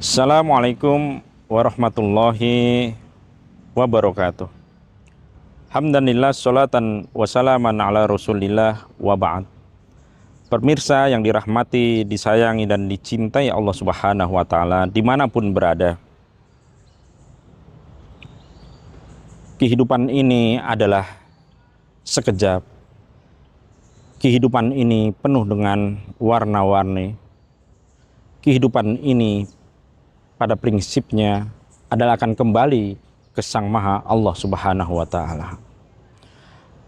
Assalamualaikum warahmatullahi wabarakatuh. Hamdanillah salatan wassalaman ala rasulillah wa ba'd. Pemirsa yang dirahmati, disayangi dan dicintai Allah Subhanahu wa ta'ala dimanapun berada, kehidupan ini adalah sekejap. Kehidupan ini penuh dengan warna-warni. Kehidupan ini pada prinsipnya adalah akan kembali ke Sang Maha Allah Subhanahu wa ta'ala.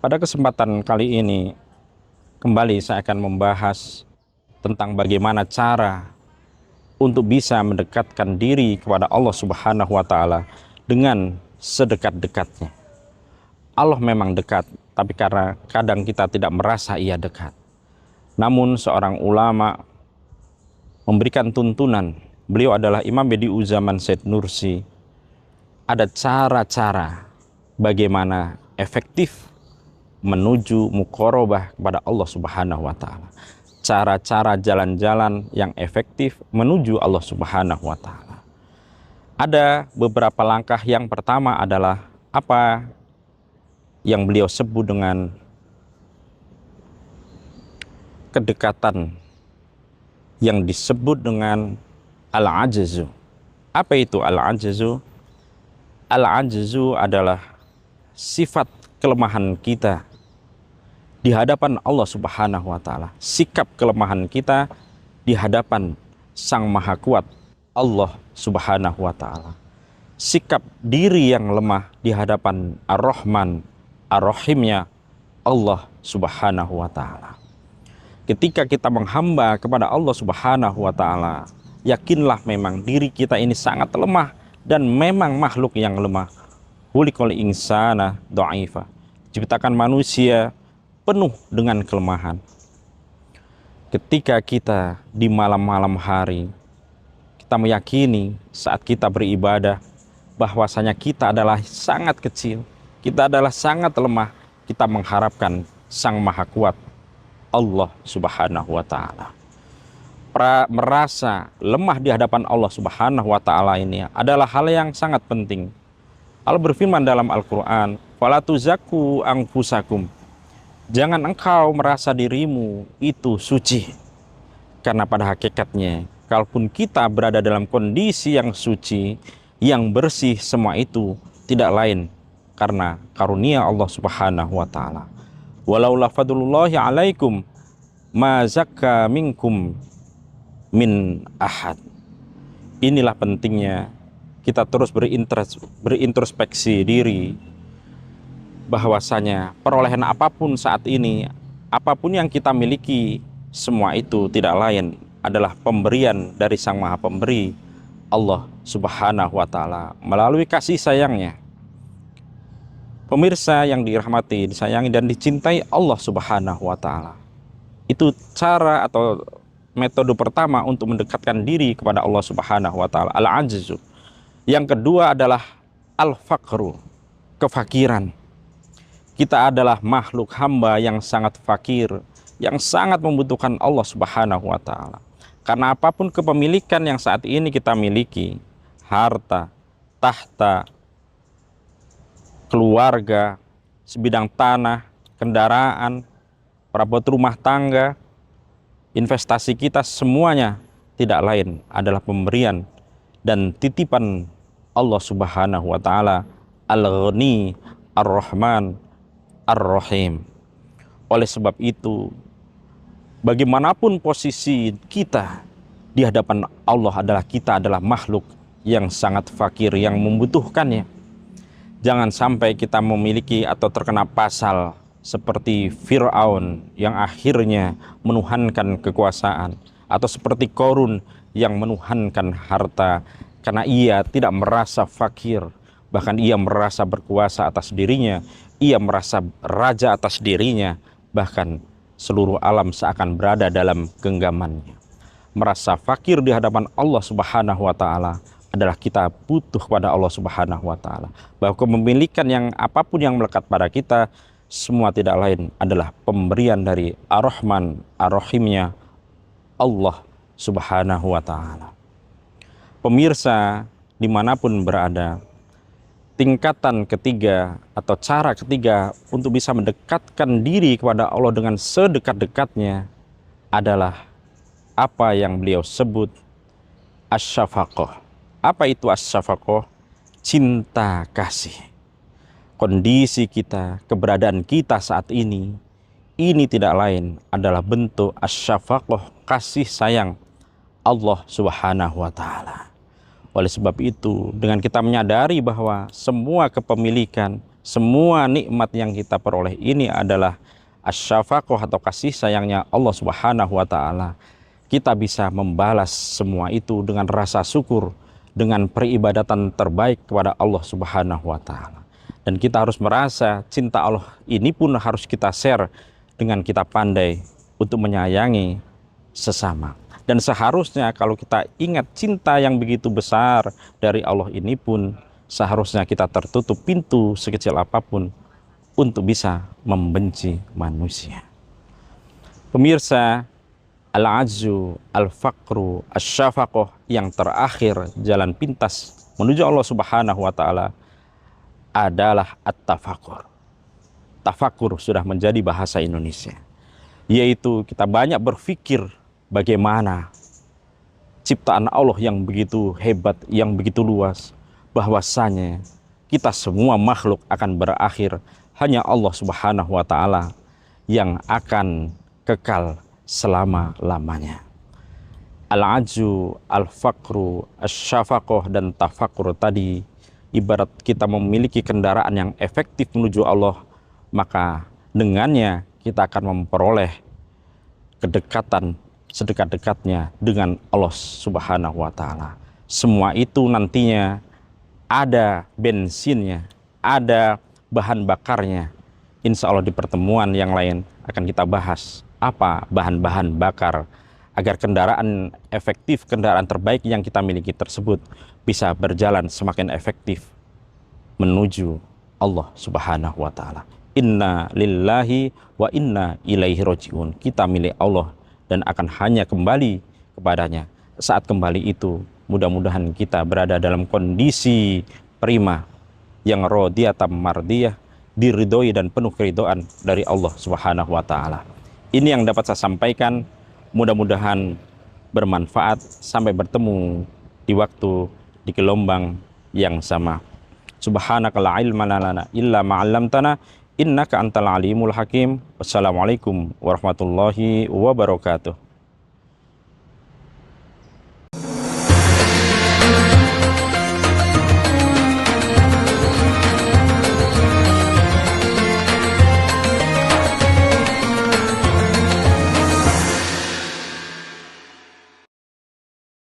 Pada kesempatan kali ini kembali saya akan membahas tentang bagaimana cara untuk bisa mendekatkan diri kepada Allah Subhanahu wa ta'ala dengan sedekat-dekatnya. Allah memang dekat, tapi karena kadang kita tidak merasa ia dekat. Namun seorang ulama memberikan tuntunan. Beliau adalah Imam Bediüzzaman Said Nursi. Ada cara-cara bagaimana efektif menuju muqarabah kepada Allah Subhanahu wa ta'ala. Cara-cara jalan-jalan yang efektif menuju Allah Subhanahu wa ta'ala. Ada beberapa langkah. Yang pertama adalah apa yang beliau sebut dengan kedekatan yang disebut dengan al-ajzu. Apa itu al-ajzu? Al-ajzu adalah sifat kelemahan kita di hadapan Allah Subhanahu wa ta'ala. Sikap kelemahan kita di hadapan Sang Maha Kuat Allah Subhanahu wa ta'ala. Sikap diri yang lemah di hadapan Ar-Rahman Ar-Rahimnya Allah Subhanahu wa ta'ala. Ketika kita menghamba kepada Allah Subhanahu wa ta'ala, yakinlah memang diri kita ini sangat lemah dan memang makhluk yang lemah. Khuliqal insana dha'ifa. Ciptakan manusia penuh dengan kelemahan. Ketika kita di malam-malam hari, kita meyakini saat kita beribadah bahwasanya kita adalah sangat kecil, kita adalah sangat lemah. Kita mengharapkan Sang Maha Kuat Allah Subhanahu wa ta'ala. Merasa lemah di hadapan Allah Subhanahu wa ta'ala ini adalah hal yang sangat penting. Allah berfirman dalam Al-Quran, "Fala tuzakku anfusakum." Jangan engkau merasa dirimu itu suci. Karena pada hakikatnya, kalaupun kita berada dalam kondisi yang suci, yang bersih, semua itu tidak lain karena karunia Allah Subhanahu wa ta'ala. Walaula fadlullahi alaikum ma zakka minkum min ahad. Inilah pentingnya kita terus berintrospeksi diri bahwasanya perolehan apapun saat ini, apapun yang kita miliki, semua itu tidak lain adalah pemberian dari Sang Maha Pemberi Allah Subhanahu wa ta'ala melalui kasih sayangnya. Pemirsa yang dirahmati, disayangi dan dicintai Allah Subhanahu wa ta'ala. Itu cara atau metode pertama untuk mendekatkan diri kepada Allah Subhanahu wa ta'ala, al-ajzu. Yang kedua adalah al-faqru, kefakiran. Kita adalah makhluk hamba yang sangat fakir, yang sangat membutuhkan Allah Subhanahu wa ta'ala. Karena apapun kepemilikan yang saat ini kita miliki, harta, tahta, keluarga, sebidang tanah, kendaraan, perabot rumah tangga, investasi kita, semuanya tidak lain adalah pemberian dan titipan Allah Subhanahu wa ta'ala, Al-Ghani Ar-Rahman Ar-Rahim. Oleh sebab itu, bagaimanapun posisi kita di hadapan Allah adalah kita adalah makhluk yang sangat fakir, yang membutuhkannya. Jangan sampai kita memiliki atau terkena pasal seperti Fir'aun yang akhirnya menuhankan kekuasaan, atau seperti Qarun yang menuhankan harta karena ia tidak merasa fakir, bahkan ia merasa berkuasa atas dirinya, ia merasa raja atas dirinya, bahkan seluruh alam seakan berada dalam genggamannya. Merasa fakir di hadapan Allah Subhanahu wa ta'ala adalah kita butuh kepada Allah Subhanahu wa ta'ala, bahwa kepemilikan yang apapun yang melekat pada kita semua tidak lain adalah pemberian dari Ar-Rahman Ar-Rahimnya Allah Subhanahu wa ta'ala. Pemirsa dimanapun berada, tingkatan ketiga atau cara ketiga untuk bisa mendekatkan diri kepada Allah dengan sedekat-dekatnya adalah apa yang beliau sebut asyafaqah. Apa itu asyafaqah? Cinta kasih. Kondisi kita, keberadaan kita saat ini tidak lain adalah bentuk asyafaqah, kasih sayang Allah Subhanahu wa Ta'ala. Oleh sebab itu, dengan kita menyadari bahwa semua kepemilikan, semua nikmat yang kita peroleh ini adalah asyafaqah atau kasih sayangnya Allah Subhanahu wa Ta'ala, kita bisa membalas semua itu dengan rasa syukur, dengan peribadatan terbaik kepada Allah Subhanahu wa Ta'ala. Dan kita harus merasa cinta Allah ini pun harus kita share dengan kita pandai untuk menyayangi sesama. Dan seharusnya kalau kita ingat cinta yang begitu besar dari Allah ini pun, seharusnya kita tertutup pintu sekecil apapun untuk bisa membenci manusia. Pemirsa, al-azzu, al-faqru, asyafaqah, yang terakhir jalan pintas menuju Allah Subhanahu wa Ta'ala adalah at-tafakkur. Tafakkur sudah menjadi bahasa Indonesia, yaitu kita banyak berpikir bagaimana ciptaan Allah yang begitu hebat, yang begitu luas, bahwasanya kita semua makhluk akan berakhir, hanya Allah Subhanahu wa Ta'ala yang akan kekal selama-lamanya. Al-ajzu, al-faqru, asyafaqah, dan tafakkur tadi ibarat kita memiliki kendaraan yang efektif menuju Allah, maka dengannya kita akan memperoleh kedekatan sedekat-dekatnya dengan Allah Subhanahu wa Ta'ala. Semua itu nantinya ada bensinnya, ada bahan bakarnya. Insya Allah di pertemuan yang lain akan kita bahas apa bahan-bahan bakar agar kendaraan efektif, kendaraan terbaik yang kita miliki tersebut bisa berjalan semakin efektif menuju Allah Subhanahu wa Ta'ala. Inna lillahi wa inna ilaihi roji'un. Kita milik Allah dan akan hanya kembali kepadanya. Saat kembali itu, mudah-mudahan kita berada dalam kondisi prima yang radiyatan mardiyah, diridhoi dan penuh keridhaan dari Allah Subhanahu wa Ta'ala. Ini yang dapat saya sampaikan, mudah-mudahan bermanfaat. Sampai bertemu di waktu di gelombang yang sama. Subhanaka la ilma lana illa ma 'allamtana innaka antal alimul hakim. Wassalamualaikum warahmatullahi wabarakatuh.